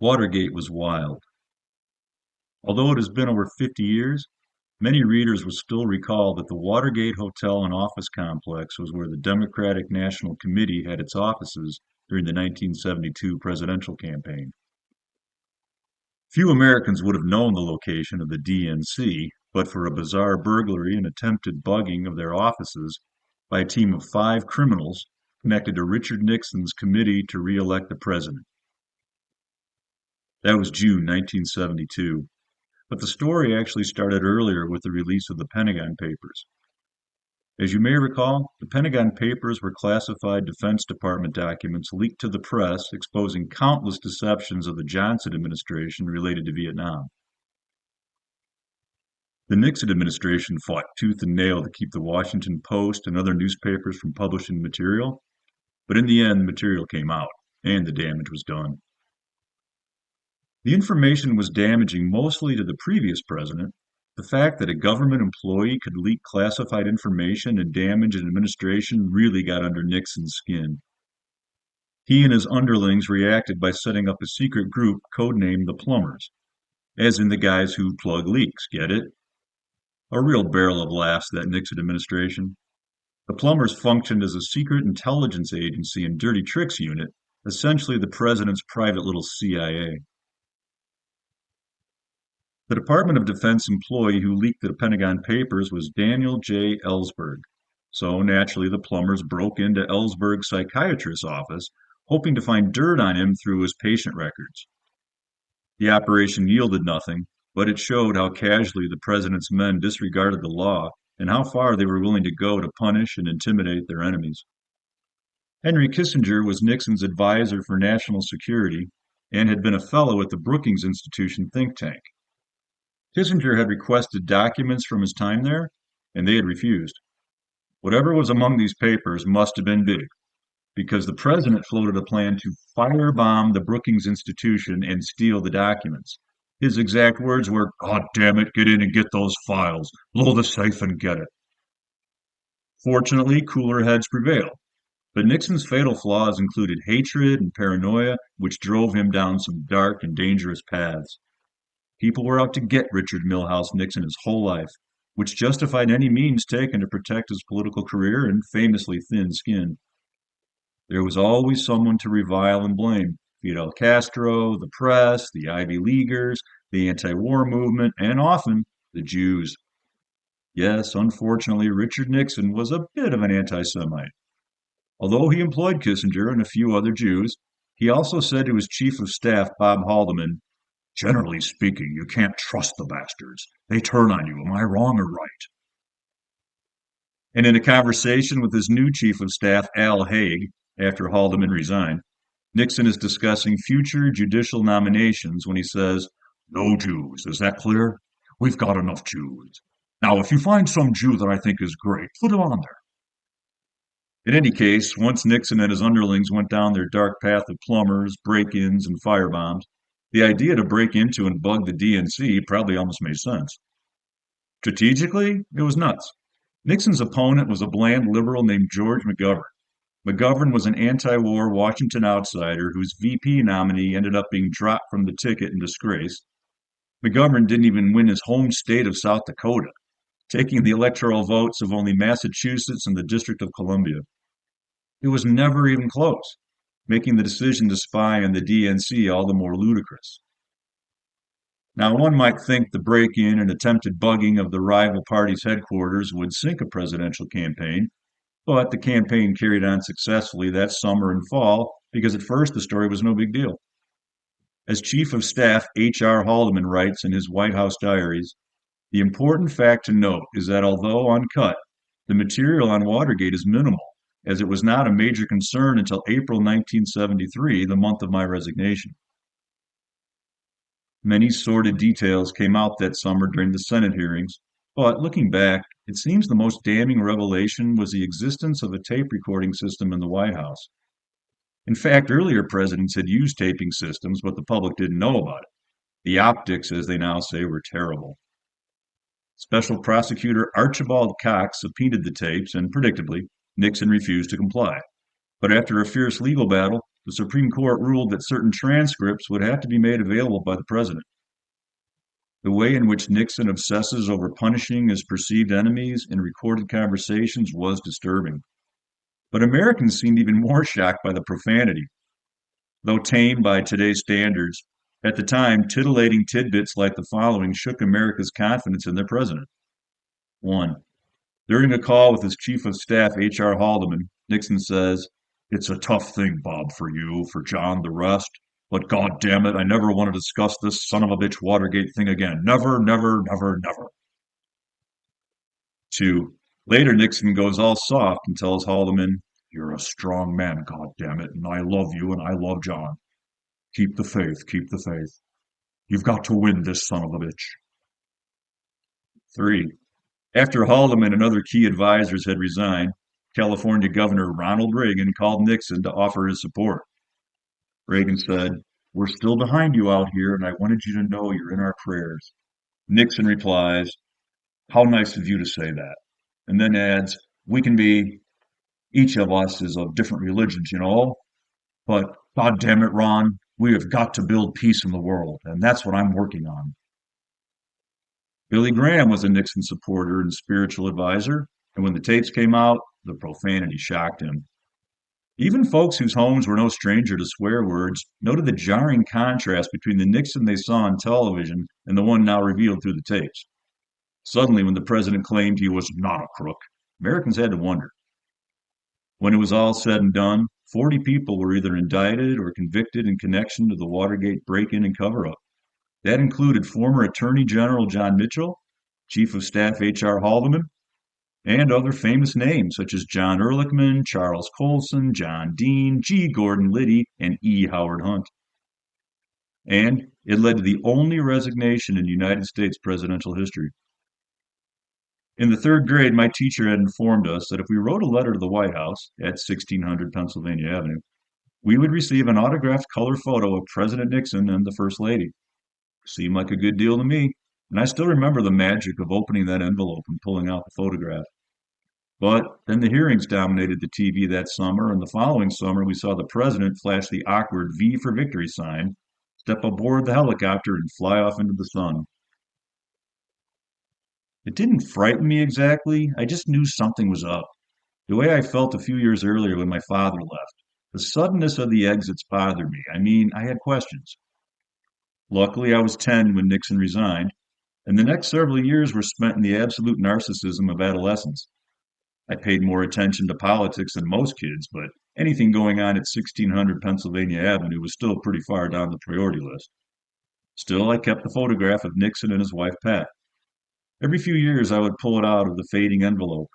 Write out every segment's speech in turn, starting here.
Watergate was wild. Although it has been over 50 years, many readers will still recall that the Watergate Hotel and Office Complex was where the Democratic National Committee had its offices during the 1972 presidential campaign. Few Americans would have known the location of the DNC but for a bizarre burglary and attempted bugging of their offices by a team of five criminals connected to Richard Nixon's committee to re-elect the president. That was June 1972. But the story actually started earlier with the release of the Pentagon Papers. As you may recall, the Pentagon Papers were classified Defense Department documents leaked to the press exposing countless deceptions of the Johnson administration related to Vietnam. The Nixon administration fought tooth and nail to keep the Washington Post and other newspapers from publishing material, but in the end, the material came out, and the damage was done. The information was damaging mostly to the previous president. The fact that a government employee could leak classified information and damage an administration really got under Nixon's skin. He and his underlings reacted by setting up a secret group codenamed the Plumbers, as in the guys who plug leaks, get it? A real barrel of laughs, that Nixon administration. The Plumbers functioned as a secret intelligence agency and dirty tricks unit, essentially the president's private little CIA. The Department of Defense employee who leaked the Pentagon Papers was Daniel J. Ellsberg. So naturally, the Plumbers broke into Ellsberg's psychiatrist's office, hoping to find dirt on him through his patient records. The operation yielded nothing, but it showed how casually the president's men disregarded the law and how far they were willing to go to punish and intimidate their enemies. Henry Kissinger was Nixon's advisor for national security and had been a fellow at the Brookings Institution think tank. Kissinger had requested documents from his time there, and they had refused. Whatever was among these papers must have been big, because the president floated a plan to firebomb the Brookings Institution and steal the documents. His exact words were, "God damn it, get in and get those files. Blow the safe and get it." Fortunately, cooler heads prevailed, but Nixon's fatal flaws included hatred and paranoia, which drove him down some dark and dangerous paths. People were out to get Richard Milhous Nixon his whole life, which justified any means taken to protect his political career and famously thin skin. There was always someone to revile and blame: Fidel Castro, the press, the Ivy Leaguers, the anti-war movement, and often the Jews. Yes, unfortunately, Richard Nixon was a bit of an anti-Semite. Although he employed Kissinger and a few other Jews, he also said to his chief of staff, Bob Haldeman, "Generally speaking, you can't trust the bastards. They turn on you. Am I wrong or right?" And in a conversation with his new chief of staff, Al Haig, after Haldeman resigned, Nixon is discussing future judicial nominations when he says, "No Jews. Is that clear? We've got enough Jews. Now, if you find some Jew that I think is great, put him on there." In any case, once Nixon and his underlings went down their dark path of plumbers, break-ins, and firebombs, the idea to break into and bug the DNC probably almost made sense. Strategically, it was nuts. Nixon's opponent was a bland liberal named George McGovern. McGovern was an anti-war Washington outsider whose VP nominee ended up being dropped from the ticket in disgrace. McGovern didn't even win his home state of South Dakota, taking the electoral votes of only Massachusetts and the District of Columbia. It was never even close, making the decision to spy on the DNC all the more ludicrous. Now, one might think the break-in and attempted bugging of the rival party's headquarters would sink a presidential campaign, but the campaign carried on successfully that summer and fall because at first the story was no big deal. As Chief of Staff H.R. Haldeman writes in his White House diaries, the important fact to note is that although uncut, the material on Watergate is minimal, as it was not a major concern until April 1973, the month of my resignation. Many sordid details came out that summer during the Senate hearings, but looking back, it seems the most damning revelation was the existence of a tape recording system in the White House. In fact, earlier presidents had used taping systems, but the public didn't know about it. The optics, as they now say, were terrible. Special Prosecutor Archibald Cox subpoenaed the tapes, and predictably, Nixon refused to comply. But after a fierce legal battle, the Supreme Court ruled that certain transcripts would have to be made available by the president. The way in which Nixon obsesses over punishing his perceived enemies in recorded conversations was disturbing. But Americans seemed even more shocked by the profanity. Though tame by today's standards, at the time, titillating tidbits like the following shook America's confidence in their president. 1. During a call with his chief of staff, H.R. Haldeman, Nixon says, "It's a tough thing, Bob, for you, for John, the rest. But God damn it, I never want to discuss this son of a bitch Watergate thing again. Never, never, never, never." 2. Later, Nixon goes all soft and tells Haldeman, "You're a strong man, God damn it, and I love you and I love John. Keep the faith, keep the faith. You've got to win this son of a bitch." 3. After Haldeman and other key advisors had resigned, California Governor Ronald Reagan called Nixon to offer his support. Reagan said, "We're still behind you out here, and I wanted you to know you're in our prayers." Nixon replies, "How nice of you to say that." And then adds, "We can be, each of us is of different religions, but God damn it, Ron, we have got to build peace in the world, and that's what I'm working on." Billy Graham was a Nixon supporter and spiritual advisor, and when the tapes came out, the profanity shocked him. Even folks whose homes were no stranger to swear words noted the jarring contrast between the Nixon they saw on television and the one now revealed through the tapes. Suddenly, when the president claimed he was not a crook, Americans had to wonder. When it was all said and done, 40 people were either indicted or convicted in connection to the Watergate break-in and cover-up. That included former Attorney General John Mitchell, Chief of Staff H.R. Haldeman, and other famous names such as John Ehrlichman, Charles Colson, John Dean, G. Gordon Liddy, and E. Howard Hunt. And it led to the only resignation in United States presidential history. In the third grade, my teacher had informed us that if we wrote a letter to the White House at 1600 Pennsylvania Avenue, we would receive an autographed color photo of President Nixon and the First Lady. Seemed like a good deal to me, and I still remember the magic of opening that envelope and pulling out the photograph. But then the hearings dominated the TV that summer, and the following summer we saw the president flash the awkward V for Victory sign, step aboard the helicopter, and fly off into the sun. It didn't frighten me exactly, I just knew something was up. The way I felt a few years earlier when my father left. The suddenness of the exits bothered me. I mean, I had questions. Luckily, I was 10 when Nixon resigned, and the next several years were spent in the absolute narcissism of adolescence. I paid more attention to politics than most kids, but anything going on at 1600 Pennsylvania Avenue was still pretty far down the priority list. Still, I kept the photograph of Nixon and his wife, Pat. Every few years, I would pull it out of the fading envelope.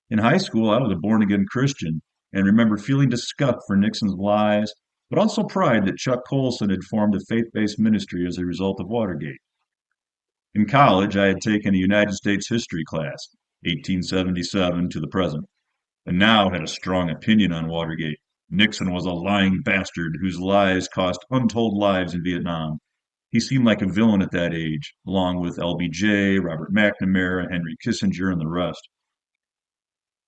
In high school, I was a born-again Christian and remember feeling disgust for Nixon's lies, but also pride that Chuck Colson had formed a faith-based ministry as a result of Watergate. In college, I had taken a United States history class, 1877 to the present, and now had a strong opinion on Watergate. Nixon was a lying bastard whose lies cost untold lives in Vietnam. He seemed like a villain at that age, along with LBJ, Robert McNamara, Henry Kissinger, and the rest.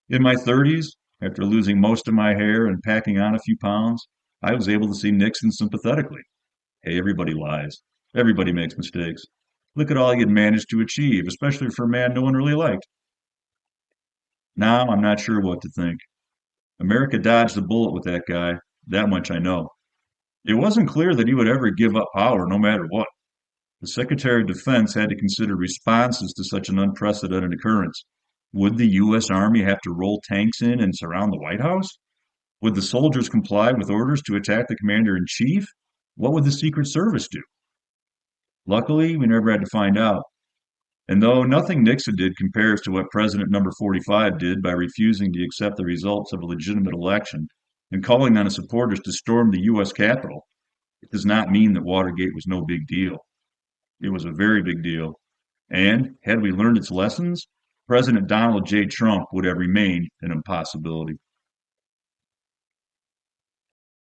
In my 30s, after losing most of my hair and packing on a few pounds, I was able to see Nixon sympathetically. Hey, everybody lies. Everybody makes mistakes. Look at all he had managed to achieve, especially for a man no one really liked. Now I'm not sure what to think. America dodged the bullet with that guy. That much I know. It wasn't clear that he would ever give up power no matter what. The Secretary of Defense had to consider responses to such an unprecedented occurrence. Would the U.S. Army have to roll tanks in and surround the White House? Would the soldiers comply with orders to attack the commander-in-chief? What would the Secret Service do? Luckily, we never had to find out. And though nothing Nixon did compares to what President number 45 did by refusing to accept the results of a legitimate election and calling on his supporters to storm the U.S. Capitol, it does not mean that Watergate was no big deal. It was a very big deal. And had we learned its lessons, President Donald J. Trump would have remained an impossibility.